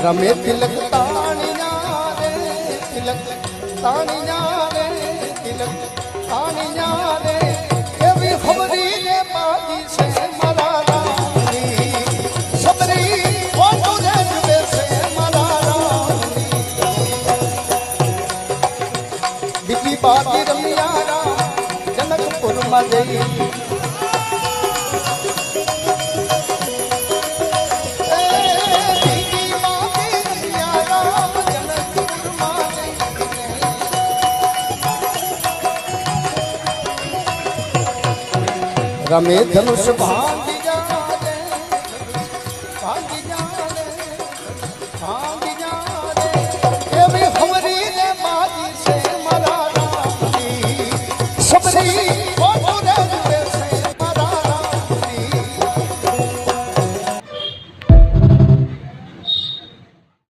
रमे तिलक तानिया रे तिलक तानिया रे तिलक तानिया रे एवी खबरी ने पादी से मारा रानी सबरी फोटो ने जुबे से मारा रानी बिकी बाती रमिया राम जनकपुर में गई रमे धनुष भान